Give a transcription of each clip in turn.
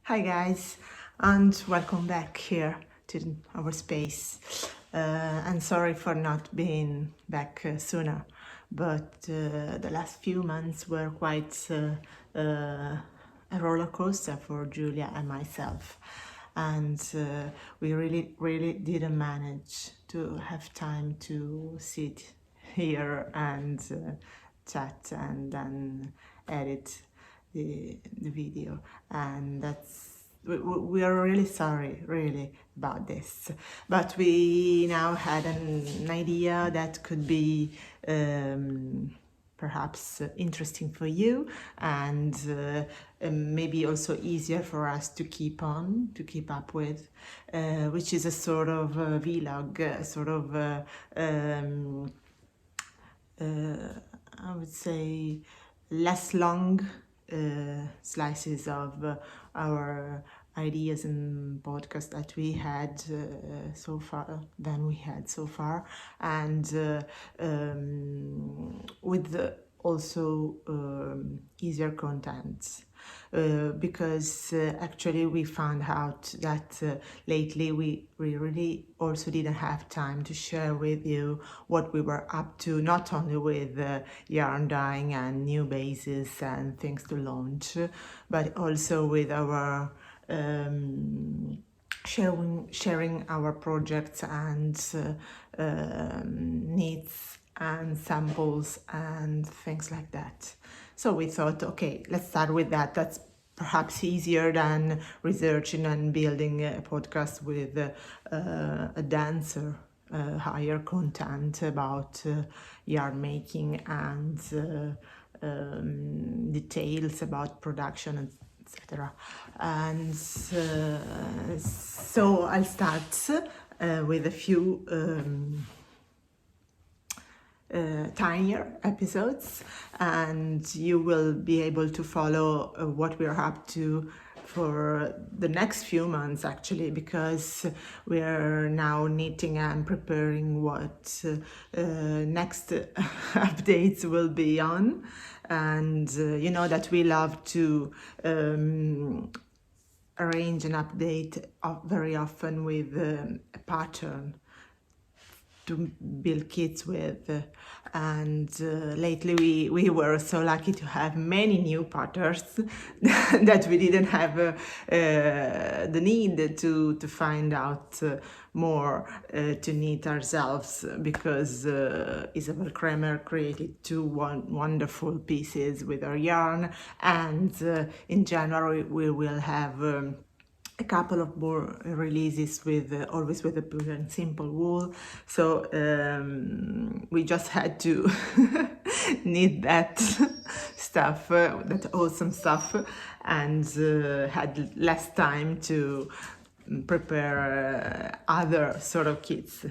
Hi guys, and welcome back here to our space. And sorry for not being back sooner, but the last few months were quite a roller coaster for Julia and myself. And we really didn't manage to have time to sit here and chat and then edit the video, and we are really sorry really about this, but we now had an idea that could be perhaps interesting for you, and maybe also easier for us to keep up with, which is a sort of vlog, sort of I would say less long slices of our ideas and podcast that we had so far, and with also easier contents. Because actually we found out that lately we really also didn't have time to share with you what we were up to, not only with yarn dyeing and new bases and things to launch, but also with our sharing our projects and needs and samples and things like that. So we thought, okay, let's start with that. That's perhaps easier than researching and building a podcast with a dancer, higher content about yarn making and details about production, etc. And so I'll start with a few tinier episodes, and you will be able to follow what we are up to for the next few months, actually, because we are now knitting and preparing what next updates will be on. And you know that we love to arrange an update very often with a pattern to build kits with, and lately we were so lucky to have many new patterns that we didn't have the need to find out more to knit ourselves, because Isabel Kremer created two wonderful pieces with her yarn, and in January we will have a couple of more releases with always with a pure and simple wool. So we just had to knit that stuff, that awesome stuff, and had less time to prepare other sort of kits.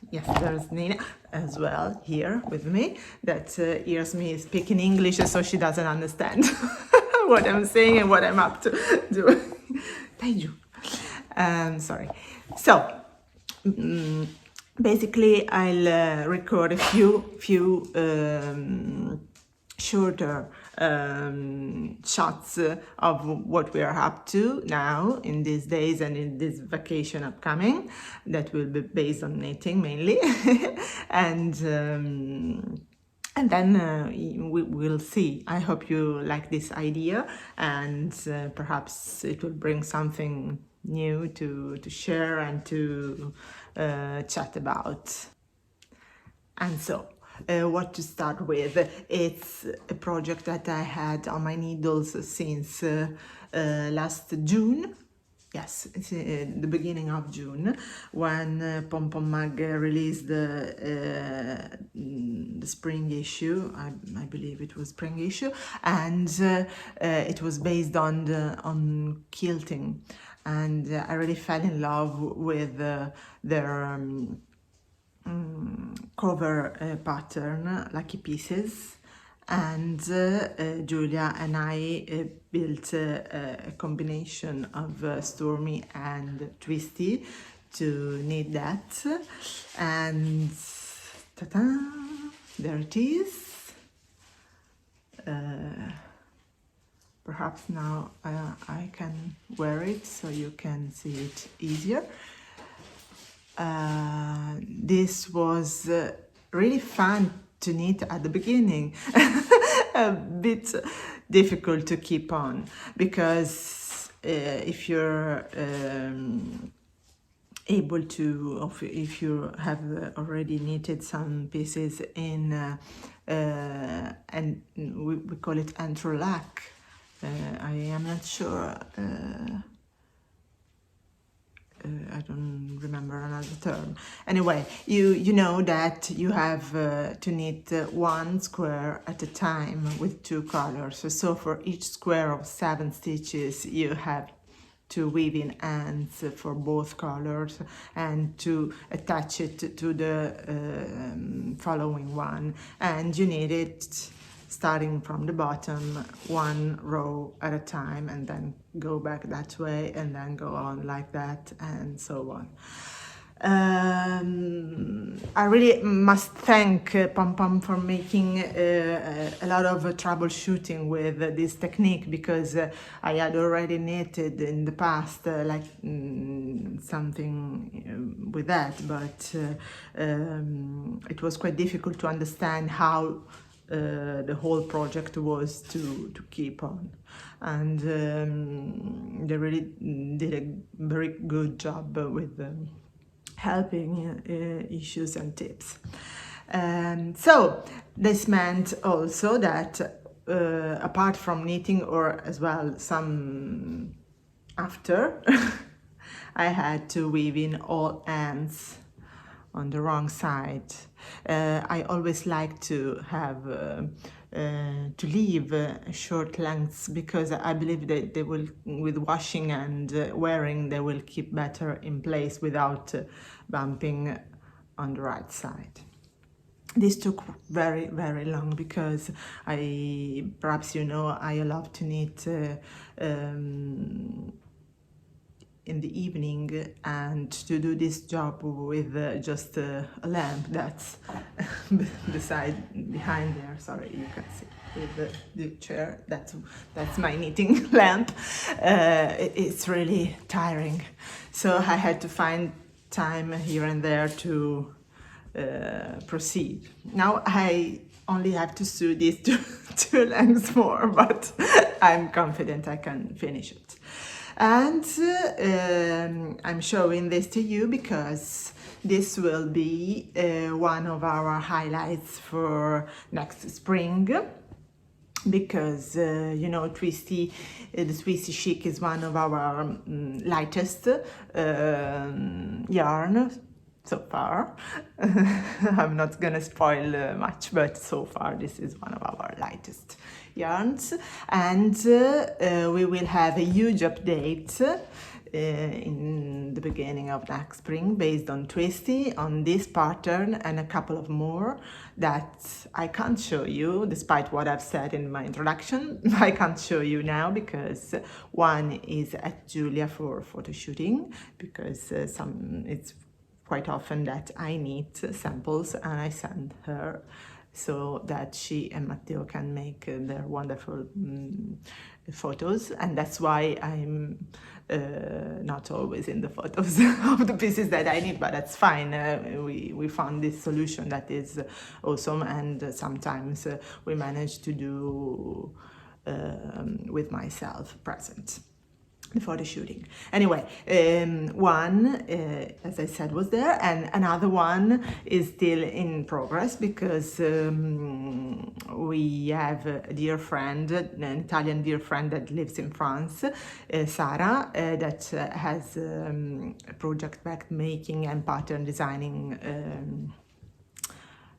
Yes, there's Nina as well here with me that hears me speaking English, so she doesn't understand what I'm saying and what I'm up to doing. Sorry. So basically I'll record a few shorter shots of what we are up to now in these days and in this vacation upcoming, that will be based on knitting mainly. And then we will see. I hope you like this idea, and perhaps it will bring something new to share and to chat about. And so, what to start with? It's a project that I had on my needles since last June. Yes, it's the beginning of June, when Pom Pom Mag released the spring issue. I believe it was spring issue, and it was based on quilting, and I really fell in love with their cover pattern, Lucky Pieces. And Julia and I built a combination of Stormy and Twisty to knit that, and ta-da, there it is. Perhaps now I can wear it so you can see it easier. This was really fun to knit at the beginning. A bit difficult to keep on because if you're able to, if you have already knitted some pieces in and we call it entrelac. I am not sure, I don't remember another term. Anyway, you know that you have to knit one square at a time with 2 colors. So for each square of 7 stitches, you have to weave in ends for both colors and to attach it to the following one. And you knit it starting from the bottom, 1 row at a time, and then go back that way, and then go on like that, and so on. I really must thank Pom Pom for making a lot of troubleshooting with this technique, because I had already knitted in the past something with that, but it was quite difficult to understand how the whole project was to keep on, and they really did a very good job with helping issues and tips. So this meant also that apart from knitting, or as well some after, I had to weave in all ends on the wrong side. I always like to have to leave short lengths, because I believe that they will, with washing and wearing, they will keep better in place without bumping on the right side. This took very, very long, because perhaps you know, I love to knit in the evening, and to do this job with just a lamp that's behind there. Sorry, you can see with the chair. That's my knitting lamp. It's really tiring, so I had to find time here and there to proceed. Now I only have to sew these two lengths more, but I'm confident I can finish it. And I'm showing this to you because this will be one of our highlights for next spring, because you know, the Twisty Chic is one of our lightest yarn so far. I'm not gonna spoil much, but so far this is one of our lightest yarns, and we will have a huge update in the beginning of next spring based on Twisty, on this pattern and a couple of more that I can't show you, despite what I've said in my introduction. I can't show you now because one is at Julia for photo shooting, because it's quite often that I knit samples and I send her so that she and Matteo can make their wonderful photos, and that's why I'm not always in the photos of the pieces that I knit, but that's fine. We found this solution that is awesome, and sometimes we manage to do with myself present the photo shooting. Anyway, one, as I said, was there, and another one is still in progress, because we have a dear friend, an Italian dear friend that lives in France, Sara, that has a project back making and pattern designing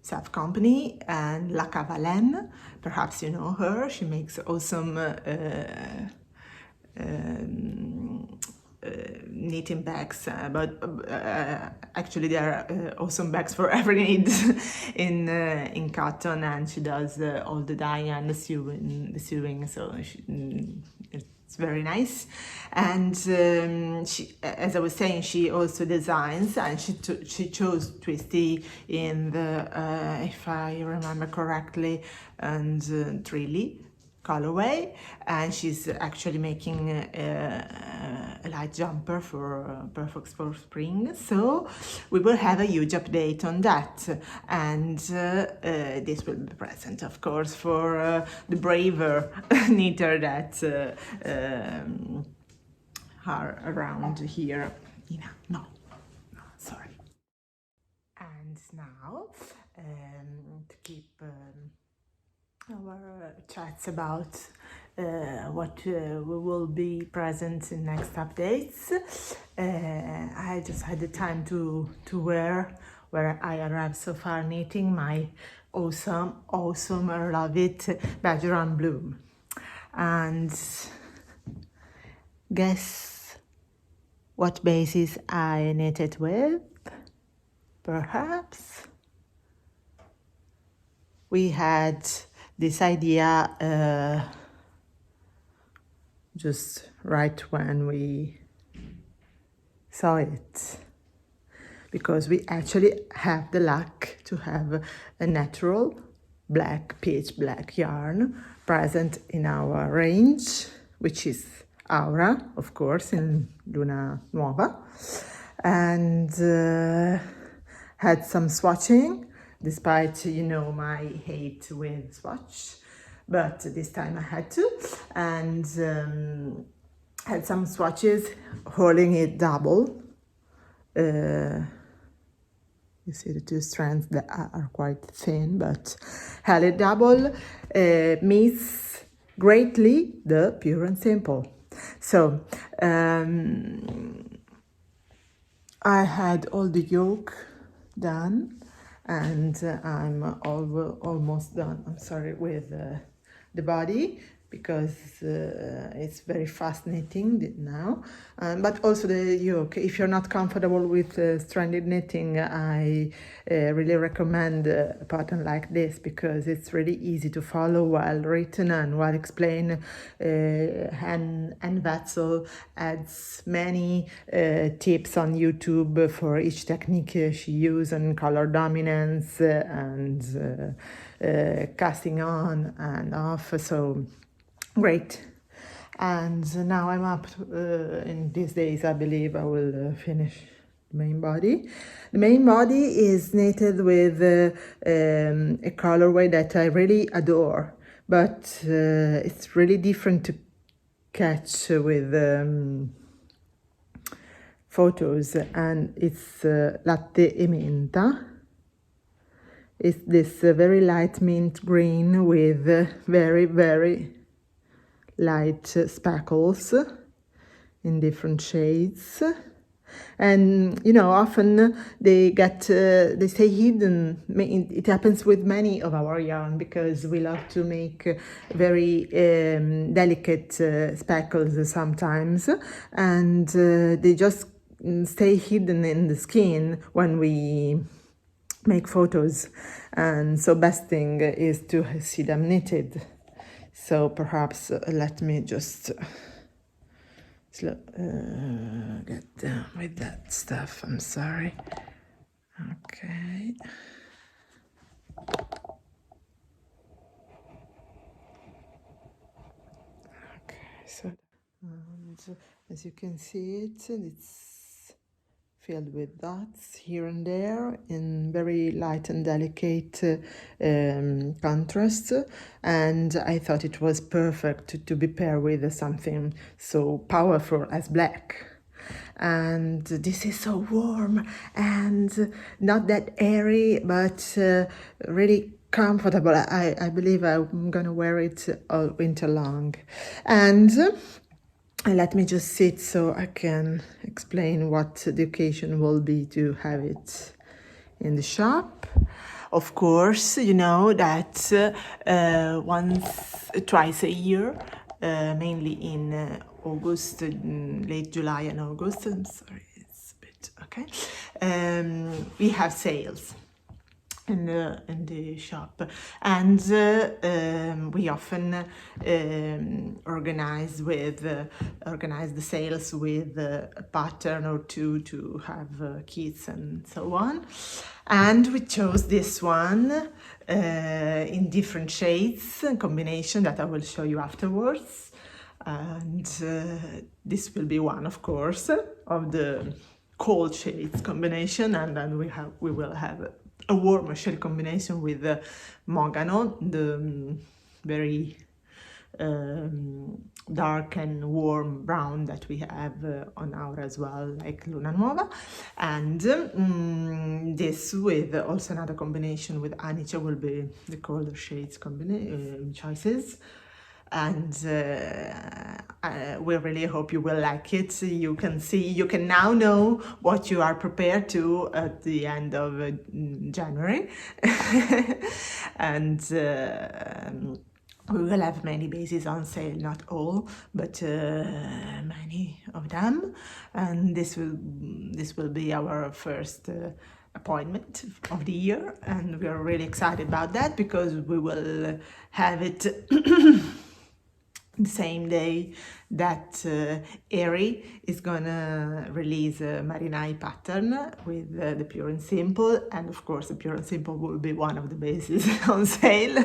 self-company, and La Cavalenne, perhaps you know her. She makes awesome knitting bags, but actually there are awesome bags for every need in cotton, and she does all the dyeing and the sewing, so it's very nice. And she, as I was saying, she also designs, and she chose Twisty in the if I remember correctly, and Trilly colorway, and she's actually making a light jumper for perfect for spring, so we will have a huge update on that, and this will be present of course for the braver knitter that are around here. No, sorry. And now to keep our chats about what we will be present in next updates. I just had the time to wear where I arrived so far knitting my awesome, I love it, Badger on Bloom. And guess what basis I knitted with? Perhaps we had this idea just right when we saw it, because we actually have the luck to have a natural black, pitch black yarn present in our range, which is Aura, of course, in Luna Nuova, and had some swatching, despite, you know, my hate with swatch, but this time I had to, and had some swatches holding it double. You see the two strands that are quite thin, but held it double, meets greatly the pure and simple. So I had all the yoke done, and I'm almost done, I'm sorry, with the body, because it's very fast knitting now, but also the yoke. If you're not comfortable with stranded knitting, I really recommend a pattern like this, because it's really easy to follow, well written and well explained. And Wetzel adds many tips on YouTube for each technique she uses, and color dominance and casting on and off, so great. And now I'm up in these days, I believe I will finish the main body. The main body is knitted with a colorway that I really adore, but it's really different to catch with photos, and it's Latte e Menta. It's this very light mint green with very, very light speckles in different shades, and you know, often they stay hidden. It happens with many of our yarn, because we love to make very delicate speckles sometimes, and they just stay hidden in the skin when we make photos, and so best thing is to see them knitted. So perhaps let me just get down with that stuff. I'm sorry. Okay. Okay, so and as you can see it's filled with dots here and there in very light and delicate contrast, and I thought it was perfect to be paired with something so powerful as black. And this is so warm and not that airy, but really comfortable. I believe I'm gonna wear it all winter long. And let me just sit so I can explain what the occasion will be to have it in the shop. Of course, you know that twice a year, mainly in August, late July and August, I'm sorry, it's a bit, okay, we have sales. in the shop, and we often organize the sales with a pattern or two to have kits and so on. And we chose this one in different shades and combination that I will show you afterwards. And this will be one, of course, of the cold shades combination, and then we will have a warmer shade combination with the Mogano, the very dark and warm brown that we have on our as well, like Luna Nuova. And this with also another combination with Anice will be the colder shades choices. And we really hope you will like it. You can now know what you are prepared to at the end of January. And we will have many bases on sale, not all, but many of them. And this will be our first appointment of the year, and we are really excited about that because we will have it the same day that Aerie is gonna release a Marinai pattern with the Pure and Simple, and of course the Pure and Simple will be one of the bases on sale.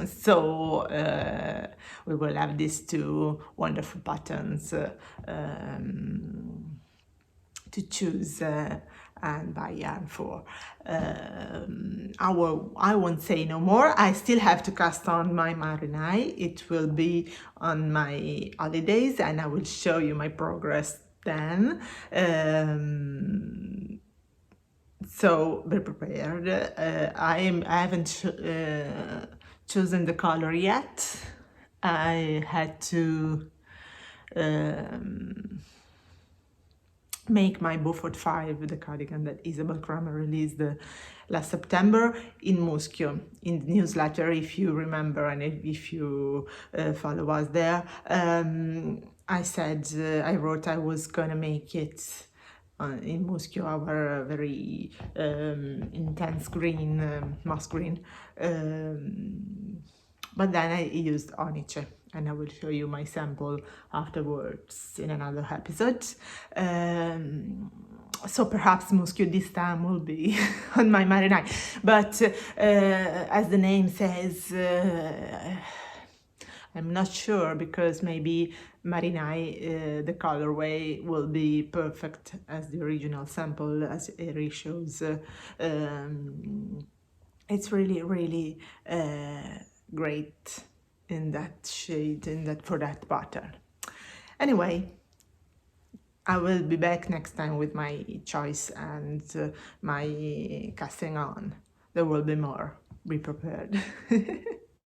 So we will have these two wonderful patterns to choose and buy yarn for. I won't say no more. I still have to cast on my Marinai. It will be on my holidays, and I will show you my progress then. So be prepared. I haven't chosen the color yet. I had to make my Beaufort 5, the cardigan that Isabel Kramer released last September in Muschio. In the newsletter, if you remember, and if you follow us there, I said, I wrote I was gonna make it in Muschio, our very intense green, moss green, but then I used Onice, and I will show you my sample afterwards in another episode. So perhaps Muschio this time will be on my Marinai, but as the name says, I'm not sure, because maybe Marinai, the colorway will be perfect as the original sample, as Aerie shows. It's really, really great in that shade, for that pattern. Anyway, I will be back next time with my choice and my casting on. There will be more. Be prepared.